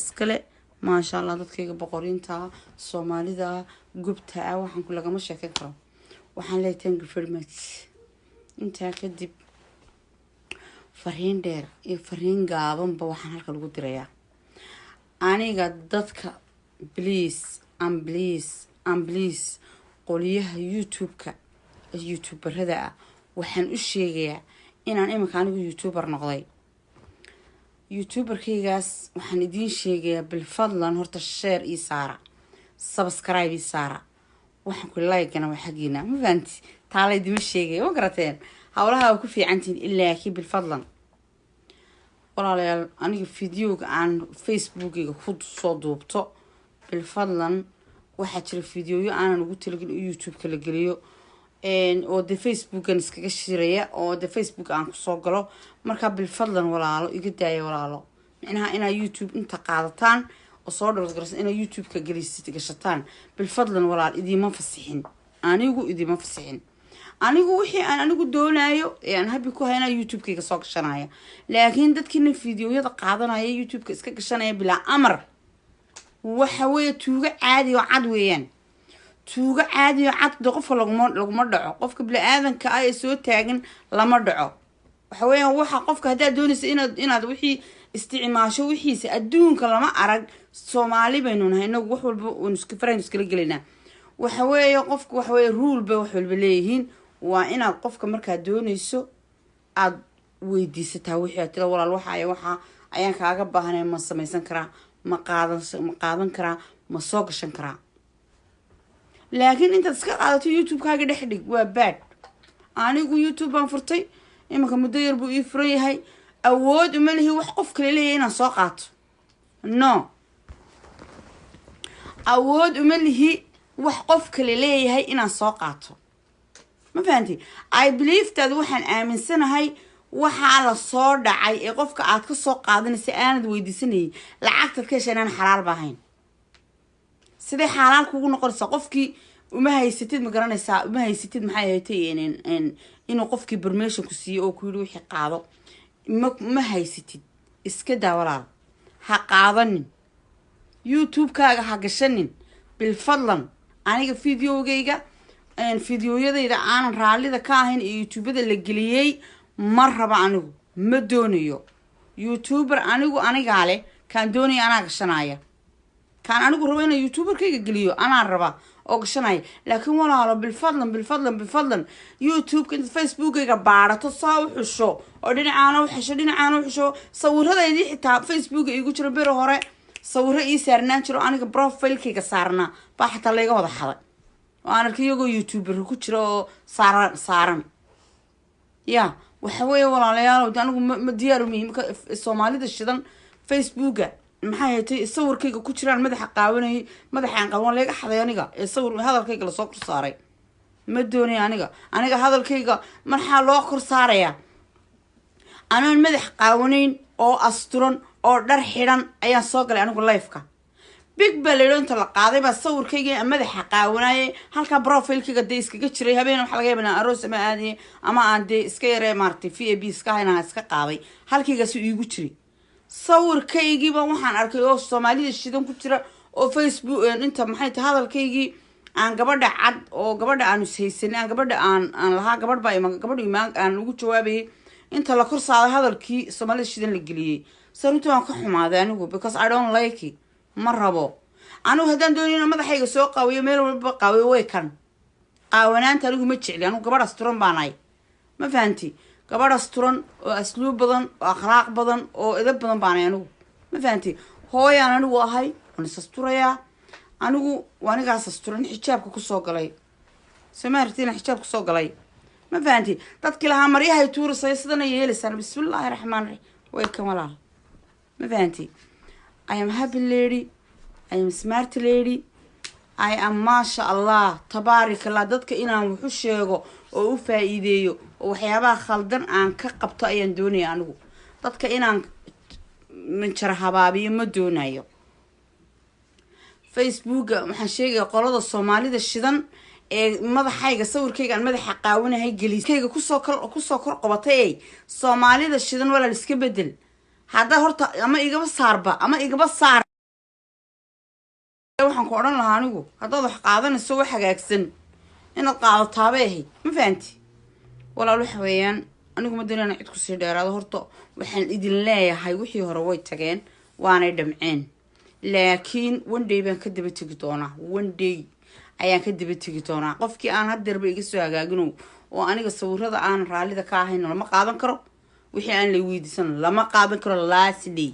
iskale maasha Allah dadkayga boqorinta Soomaalida gubta waxaan ku lagama sheekan karo waxaan leeyahay thank you very much inta kadib fariin dheer iyo fariin gaaban ba waxaan halka lagu dirayaa aniga dadka please qoliyaha YouTuberada waxaan u sheegayaa inaan imika anigu YouTuber noqday YouTuberkaygaas waxaan idin sheegayaa bil fadlan horta share ii saara subscribe ii saara waxaan ku like-na waa xaqiina ma fahanti taalay dima sheegay oo garateen hawlaha ku fiicantiin ilaa ki bil fadlan walaalayaal aniga fiidiyoga aan Facebook-iga ku soo duubto bil fadlan waxa jira fiidiyoyo aan ugu talagalay YouTube-ka la geliyo oo de Facebook-an iskaga shiraya oo de Facebook aan ku soo galo marka bil fadlan walaalo iga daaya walaalo macnaha ina YouTube inta qaadataan oo soo dhawrgarsan ina YouTube-ka galisid gashataan bil fadlan walaal idima fasixin anigu wixii aan anigu doonayo aan habi ku hayna YouTube-kayga soo gashanaya laakiin dadkina fiidiyoyada qaadanaya YouTube-ka iska gashanaya bila amar waxa weeye tuuga caadi oo cad weeyaan tuuga caadi oo cad qof laguma dhaco qofka bila aadanka ay soo taagan lama dhaco waxa weeyaan waxa qofka hadaa doonaysa inaad wixii isticmaasho wixiisa adduunka lama arag Soomaali baynu nahay inagu wax walba oo isku faraan iskala galina waxa weeye qofka waxa weeye rule ba wax walba leeyihiin waa inaad qofka marka doonayso aad weydiisataa wixii aad tira walaal waxa ayaan kaaga baahanay ma samaysan karaa ma qaadan karaa ma soo gashan karaa laakiin inta iska qaadato YouTube-kaaga dhexdhig waa bad anigu YouTube baan furtay imika muddo yar buu ii furan yahay awood uma lihi wax qof kale leeyahay inaan soo qaato no awood uma lihi wax qof kale leeyahay inaan soo qaato ma fahanti I believe that waxaan aaminsanahay waxa la soo dhacay ee qofka aad ka soo qaadanaysa aanad weydiisanay lacagta ka heshaan xalaal baahayn sidee xalaal kugu noqonaysa qofkii uma haysatid ma garanaysaa uma haysatid maxay haytay inuu qofkii permission ku siiyo oo ku yiri wixii qaado ma haysatid iska daa walaal ha qaadanin YouTube-kaaga ha gashanin bil fadlan aniga fiidiyoyadayda aan raalida ka ahayn ee YouTube-da la geliyay ma raba anigu ma doonayo YouTuber aniga leh kan doonay ana gashanaya kan anigu rabo inaan YouTuber-kayga geliyo ana raba oo gashanaya laakiin walaalo bil fadlan YouTube-ka inta Facebook-kayga baarato saa u xusho oo dhinacaan u xusho sawiradeedii xitaa Facebook igu jira bir hore sawiro ii saarnaan jiro aniga profile-kayga saarna baa xitaa layga wada xaday oo aan arkay iyagoo YouTuber ku jira oo saaran ya waxa weeye walaalayaal anigu ma diyaar u mihi Soomaalida shidan Facebook-ga maxay haytay sawirkayga ku jiraan madaxa qaawanay madaxaan qawan leega xaday aniga sawir hadalkayga la soo kor saaray ma doonay aniga hadalkayga marxa loo kor saaraya anaan madax qaawanayn oo asturan oo dhar xiran ayaan soo galay anigu live-ka big balloon ta la qaaday ba sawirkayga madaxa qaawanay halka profile-kayga de iskaga jiray habeen waxa laga yaabaa aroos ama aadi ama aan de iska yaree martay VAB iska hayna iska qaaday halkayga si igu jiray sawirkaygii baan waxaan arkay oo Soomaalida shidan ku jira oo Facebook inta maxay tahay hadalkaygii aan gabadha cad oo gabadha aan ishaysanay aan gabadha aan lahaa gabadh aan ugu jawaabay inta la kor saaray hadalkii Soomaalida shidan la geliyay sababtoo aan ka xumaaday anigu because I don't like it ma rabo anigu hadaan doonayna madaxayga soo qaawiyo meel walba qaawiyo way kan qaawanaanta anigu ma jecli anigu gabadh asturan baan ahay ma fahanti gabadh asturan oo asluub badan oo akhlaaq badan oo edeb badan baan ahay anigu ma fahanti hooyaan anigu ahay waan asturaya anigu waanigaas asturan xijaabka ku soo galay sameertina xijaab ku soo galay ma fahanti dadkii lahaa maryahay tuurisay sidana yeelaysan bismillaahir rahmaanir rahiim way kan walaal ma fahanti I am happy lady I am smart lady I am masha Allah tabarakallah dadka inaan wuxuu sheego oo u faa'iideeyo oo waxyaabaha khaldan aan ka qabto ayaan doonayaa anigu dadka inaan manjar habaabiyo ma doonayo Facebook-ga waxaan sheegay qolada Soomaalida shidan ee madaxayga sawirkayga aan madaxa qaawanahay geliskayga ku soo kor qabatay Soomaalida shidan walaal iska bedel هذا هرت أما إجابة صاربة أما إجابة صار waxaan ku odhan lahaa anigu haddaad wax qaadanayso wax hagaagsan inaad qaadataabay ahayd ma fahanti walaal waxa weeyaan anigu ma doonayna cid kusii dheeraado horta waxaan idin leeyahay wixii hore way tageen waanay dhamceen laakiin one day baan ka daba tegi doonaa one day ayaan ka daba tegi doonaa qofkii aan haddeerba iga soo hagaagino oo aniga sawirada aan raallida ka ahayn lama qaadan karo wixii aan la weydiisan lama qaadan karo last day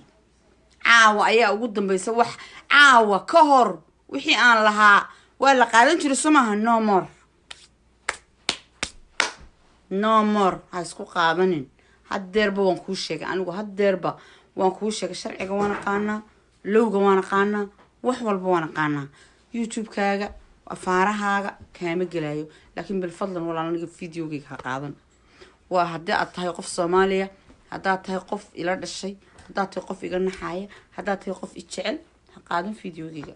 caawa ayaa ugu dambaysa wax caawa ka hor wixii aan lahaa waa la qaadan jiray somaha no more ha isku qaadanin haddeerba waan kuu sheegay anigu haddeerba waan kuu sheegay sharciga waan aqaanaa lowga waan aqaanaa wax walba waan aqaanaa youtube-kaaga afaarahaaga kaama gelayo laakiin bilfadlan walaal aniga videogayga ha qaadan waa haddii aad tahay qof soomaaliya haddaad tahay qof ila dhashay haddaad tahay qof iga naxaaya haddaad tahay qof ijecel ha qaadan videogayga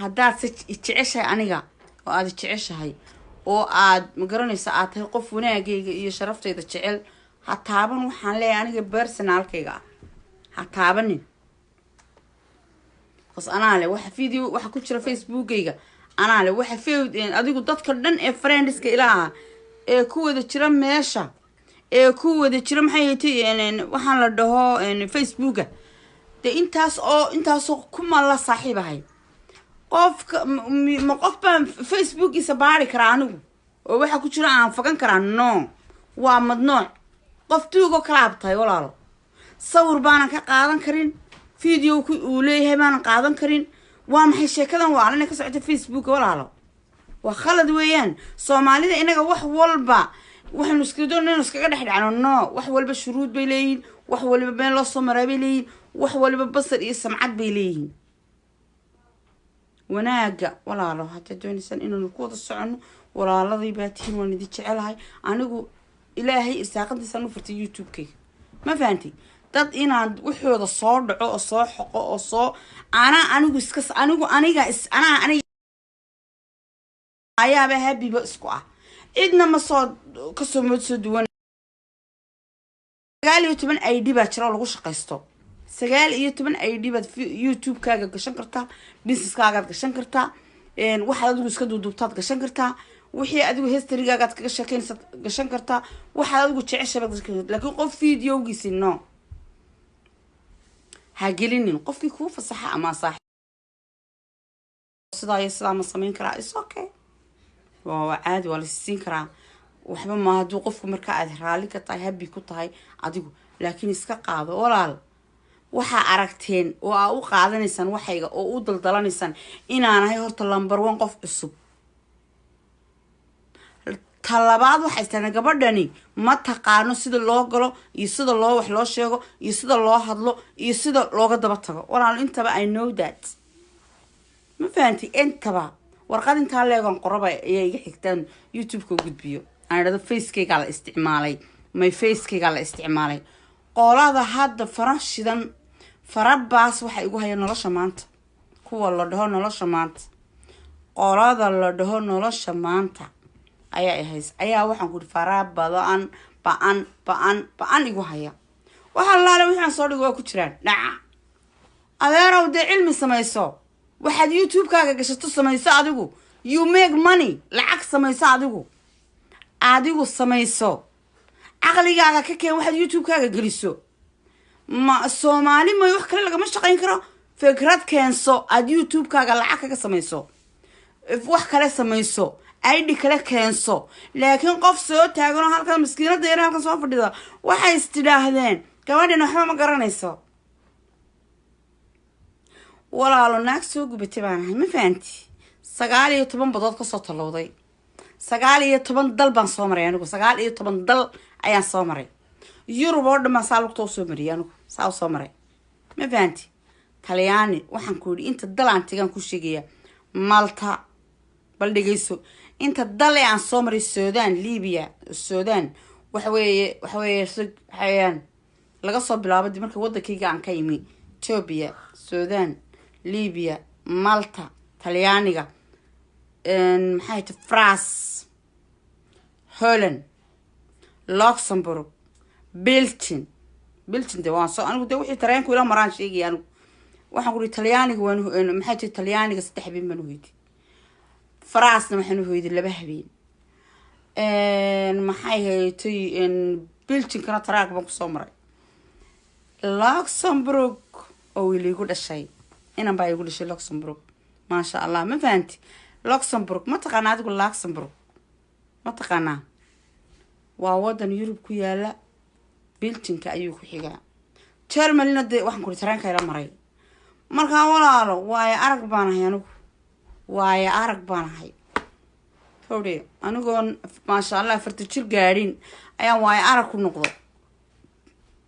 haddaad se ijeceshahay aniga oo aad ijeceshahay oo aad magaranaysa aad tahay qof wanaagayga iyo sharaftayda jecel ha taaban waxaan leeyahay aniga personalkayga ah ha taabanin bas anaa le waxa video waxa ku jira facebookayga anaa le waxa adigu dadka dhan ee friendska ilaaha ee ku wada jira meesha ee ku wada jira maxay tahay waxaan la dhaho facebooka de intaasoo kuma la saaxiibahay qofka ma qof baan facebookiisa baari karaa anigu oo waxa ku jira aan fagan karaa no waa madnooc qof tuugo kala abtay walaalo sawir baanan ka qaadan karin video ku uu leeyahay baanan qaadan karin waa maxay sheekadan waa anna ka socota facebook walaalo waa khalad weeyaan Soomaalida inaga wax walba waxaanu iska doonayno iskaga dhaxdhacno no wax walba shuruud bay leeyihiin wax walba been loo soo maray bay leeyihiin wax walba basar iyo samcad bay leeyihiin wanaaga walaalo hadda doonaysan inuu ku wada socono walaaladii baa tiin waan idin jecelahay anigu ilaahay irsaaqadiisa u furtay youtube-kayga ma fahanti dad inaan wuxooda soo dhaco oo soo xoqo oo soo aniga ayaaba habiba isku ah cidna ma soo kasoo moodso duwan 19 ID baa jira lagu shaqaysto 19 ID baad youtube-kaaga gashan kartaa business-kaaga gashan kartaa waxaad adigu iska duubtaad gashan kartaa wixii adigu history-gaaga kaga sheekeynaysa gashan kartaa waxaad adigu jeceshahay laakiin qof video-giisi no ha gelinin qofkii kuu fasaxa ama saaxiib sidaa ma samayn karaa is okay waa caadi waa la siin karaa waxba ma haduu qofku marka aad raali ka tahay happy ku tahay adigu laakiin iska qaado walaal waxa aragteen oo aa u qaadanaysan waxayga oo u daldalanaysan inaanahay horta number 1 qof cusub talabaad waxa istaan gabadhani ma taqaano sida loo galo iyo sida loo wax loo sheego iyo sida loo hadlo iyo sida looga daba tago walaal intaba I know that ma fahanti intaba warqad inta leegan qoraba ay iga xigtaan youtube-ka u gudbiyo aan face-kayga la isticmaalay my face-kayga la isticmaalay qolada hadda farashidan farabaas waxa igu haya nolosha maanta kuwa la dhaho nolosha maanta qolada la dhaho nolosha maanta ayaa waxaan ku faraa baan igu haya waxa laala waxaan soo dhigo ku jiraan dhaca adeerow de cilmi samayso waxaad youtube-kaaga gashato samayso adigu you make money lacag samayso adigu samayso aqligaaga ka keen waxaad youtube-kaaga geliso ma Soomaali ma wax kale laga ma shaqayn karo fikrad keenso aad youtube-kaaga lacag kaga samayso wax kale samayso ID kale keenso laakiin qof soo taagan halka miskiinada yar halka soo fadhida waxay istidaahdeen gabadhan waxba ma garanayso walaalo naag soo gubatay baan ahay ma fahanti 19 badood ka soo talowday 19 dal baan soo maray anigu 19 dal ayaan soo maray Yurub oo dhan saa lugtoo soo mariyay anigu saa soo maray ma fahanti Talyaani waxaan ku yiri inta dal aan tagan ku sheegaya Malta bal dhigayso inta dal aan soo maray Suudaan waxa weeye xayaan laga soo bilaabo dib markii wadankayga aan ka yimi Ethiopia Suudaan Libya Malta Talyaaniga maxay tahay France Holland Luxembourg Belgium de waan soo anigu de wixii tareenku ila maraan sheegay anigu waxaan ku ri talyaaniga waan maxay tahay talyaaniga 3 habeen baan hoyday faraasna waxaan hoyday 2 habeen maxay haytay Belgium-kana taraag baan ku soo maray Luxembourg oo wiligu dhashay inaan baa igu dhashay Luxembourg ma sha Allah ma fahanti Luxembourg ma taqaan adigu Luxembourg ma taqaanaa waa wadan Yurub ku yaala Belgium-ka ayuu ku xigaa Germany-na waxaan ku ri taraanka ila maray marka walaalo waaya arag baan ahay anigu waaya arag baan ahay howde anigoon ma sha Allah 40 jir gaadhin ayaan waaya arag ku noqdo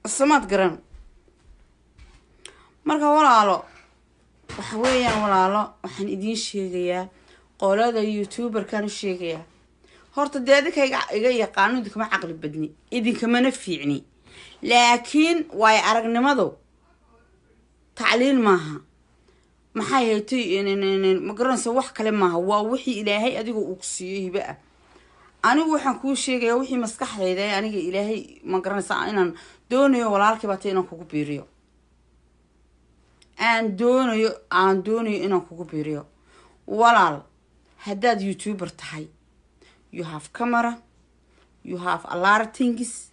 samaad garan marka walaalo waxa weeyaan walaalo waxaan idin sheegayaa qolada YouTuber-kan u sheegayaa horta deedka iga yaqaano idinkama aqli badni idinkama fiicni laakiin way aragnimadu tacliil maaha maxay haytay in ma garanayso wax kale maaha waa wixii Ilaahay adigu uu siiyay hiba anigu waxaan ku sheegayaa wixii maskaxdayda aniga Ilaahay ma garanayso inaan doonayo walaalkii baatay inaan kugu biiriyo aan doonayo inaan kugu biiriyo walaal haddaad YouTuber tahay you have camera you have a lot of things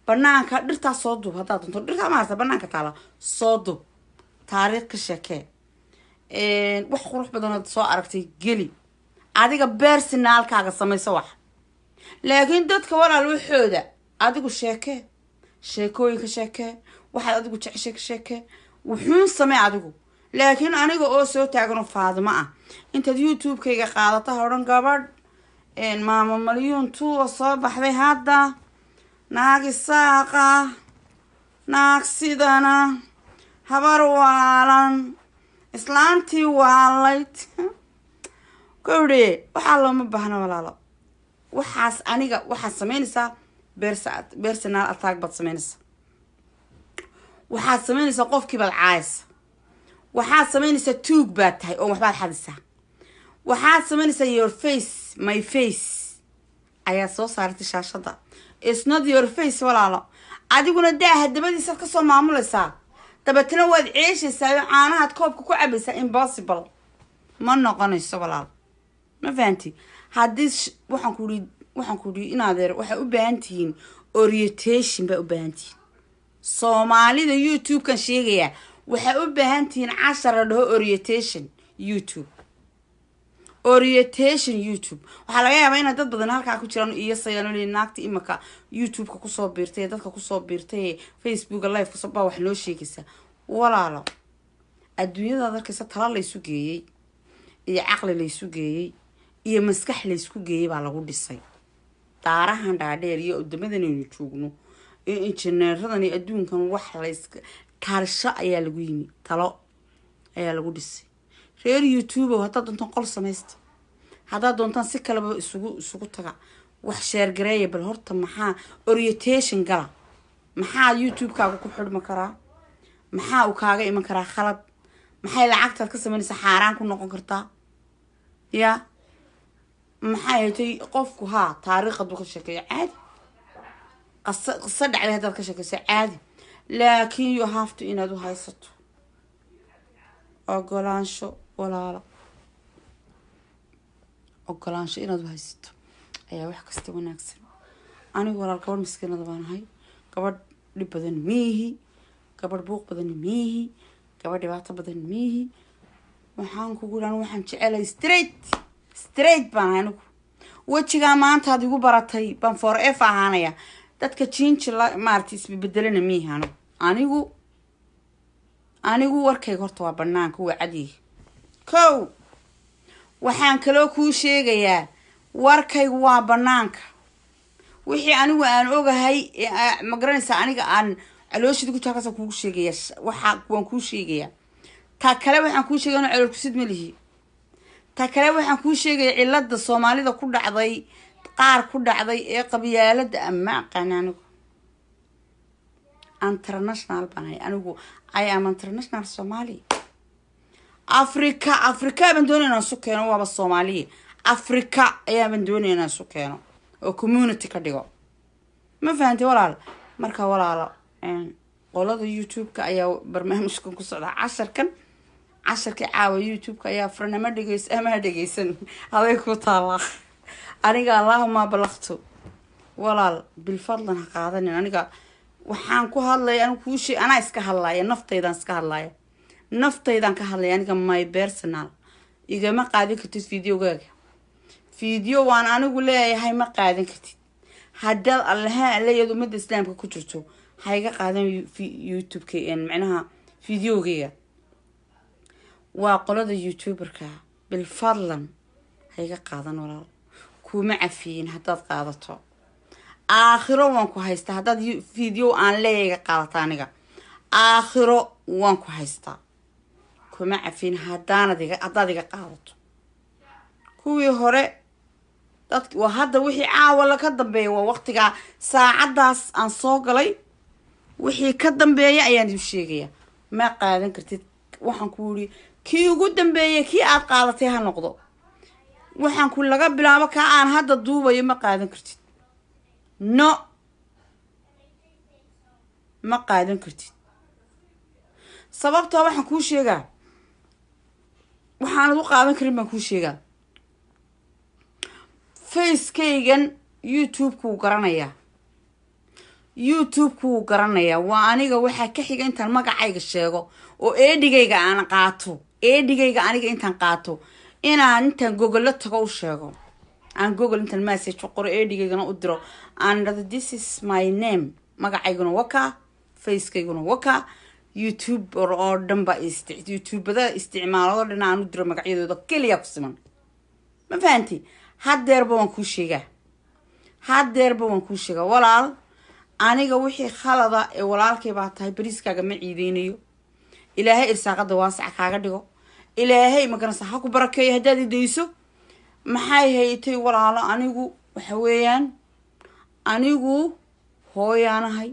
banaanka dhirta soo dub haddaad doonto dhirta ma arta banaanka taala soo dub taariikh ka sheekee wax qurux badan oo soo aragtay geli adiga personalkaaga samayso wax laakiin dadka walaal waxooda adigu sheekooyinka sheekee waxaad adigu jeceshay sheekee wuxuu samee adigu laakiin aniga oo soo taagan Faadimo ah intaad YouTube-kayga qaadata horan gabadh maama Malyuun tuu soo baxday hadda naagi saaqa naag sidana habar waalan islaantii waalayd gowdhe waxa loo ma baahna walaalo waxaas aniga waxa sameynaysaa personal attack bad sameynaysaa waxaad sameynaysaa qofkii bad caaysa waxaad sameynaysaa tuug baad tahay oo waxbaad xadisaa waxaad sameynaysaa your face my face ayaa soo saartay shaashada it's not your face walaalo adiguna daaha dabadiisa ka soo maamulaysaa dabatana waad ceeshaysaa caanaha koobka ku cabaysaa impossible ma noqonayso walaal ma fahanti hadii waxaan ku ri inaadeer waxa u baahan tihiin orientation ba u baahan tihiin Soomaalida YouTube-kan sheegaya waxa u baahan tihiin 10 dhaho orientation YouTube waxa laga yaabaa in dad badan halka ku jiraan iyo sayanoolin naagta imaka YouTube-ka ku soo biirtay dadka ku soo biirtay Facebook live ku soo baa wax loo sheegaysa walaalo adduunyada dadka tala la isu geeyay iyo aqli la isu geeyay iyo maskax la isku geeyay baa lagu dhisay daarahan dhaadheer iyo wadamadan aynu joogno injineeradan iyo adduunkan wax la iska kaarsho ayaa lagu yimi talo ayaa lagu dhisay reer YouTube haddaad doontaan qol samaysta haddaad doontaan si kale isugu taga wax share gareeya bal horta maxaa orientation gala maxaa YouTube-kaaga ku xidhma karaa maxaa uu kaaga iman karaa khalad maxay lacagtaad ka samaynaysaa xaaraan ku noqon kartaa ya maxay haytay qofku taariikhdu ka sheekeeyo caadi qasa dhacday haddaad ka sheekayso caadi laakiin you have to inaad u haysato ogolaansho walaalo ogolaansho inaad u haysato ayaa wax kasta wanaagsan anigu walaal gabadh miskiinada baan ahay gabadh dhib badan miihi gabadh buuq badan miihi gabadh dhibaato badan miihi waxaan kugu dhan waxaan jecelahay straight baan ahay anigu wajigaa maanta aad igu baratay baan forever ahaanaya dadka jinji maartay isbedelana miihi anigu warkayga horta waa banaanka waa cadi kow waxaan kaloo kuu sheegayaa warkaygu waa banaanka wixii anigu aan ogahay ma garanaysaa aniga aan calooshida ku taakasa kugu sheegaya waan kuu sheegayaa ta kale waxaan kuu sheegayaa calool ku sid malihi ta kale waxaan kuu sheegayaa cilada Soomaalida ku dhacday qaar ku dhacday ee qabyaalada ama aqaanaanigu international banay anigu I am international Somali Africa baan doonayna soo keeno waaba Soomaaliye Africa ayaa baan doonayna soo keeno oo community ka dhigo ma fahanti walaal marka walaalo qolada youtube-ka ayaa barnaamijkan ku socda casharka caawa youtube-ka ayaa farnama dhegeysan aday ku taala aniga allahuma balaqto walaal bilfadlan ha qaadanin aniga waxaan ku hadlaya anigu kuushi anaa iska hadlaya naftaydan ka hadlaya aniga my personal igama qaadan kartid videogaaga video waan anigu leeyahay ma qaadan kartid haddaad allaha leeyad ummadda islaamka ku jirto hayga qaadan youtube-ka macnaha videogayga waa qolada youtuberka bilfadlan hayga qaadan walaal kuma cafiyin haddaad qaadato aakhiro waan ku haystaa haddaad video aan leeyaga qaadata aniga aakhiro waan ku haystaa kuma cafiyin haddaad iga qaadato kuwii hore dadki waa hadda wixii caawa ka dambeeya waa waqtigaa saacadaas aan soo galay wixii ka dambeeya ayaan isu sheegaya ma qaadan kartid waxaan ku yiri kii ugu dambeeyay kii aad qaadatay ha noqdo waxaan ku laga bilaabo ka aan hadda duubayo ma qaadan kartid no ma qaadan kartid sababtoo waxaan ku sheegaa waxaan u qaadan karin baan ku sheegaa facekaygan youtube-ku garanaya waa aniga waxaa ka xiga intaan magacayga sheego oo eedhigayga aan qaato aniga intaan qaato inaan intaan google tago u sheego aan google intaan message u qoro eedhigaygana u diro aan dhado this is my name magacayguna waka facekayguna waka youtube oo dhan ba youtubada isticmaalado dhan aan u diro magacyadooda kaliya ku siman ma fahanti haddeerba waan kuu sheegaa walaal aniga wixii khalada ee walaalkay baa tahay bariiskaaga ma ciideynayo ilaahay irsaaqada waasac kaaga dhigo ilaahay magaranaysa ha ku barakeeyo haddaad idayso maxay haytay walaalo anigu waxa weeyaan anigu hooyaanahay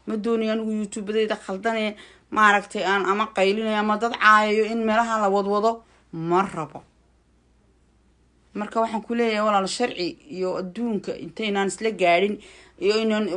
ma doonayo anigu youtubadayda khaldanee maaragtay aan ama qaylinayo ama dad caayayo in meelaha la wadwado ma rabo marka waxaan ku leeyahay walaal sharci iyo adduunka intaynaan isla gaadhin iyo inaan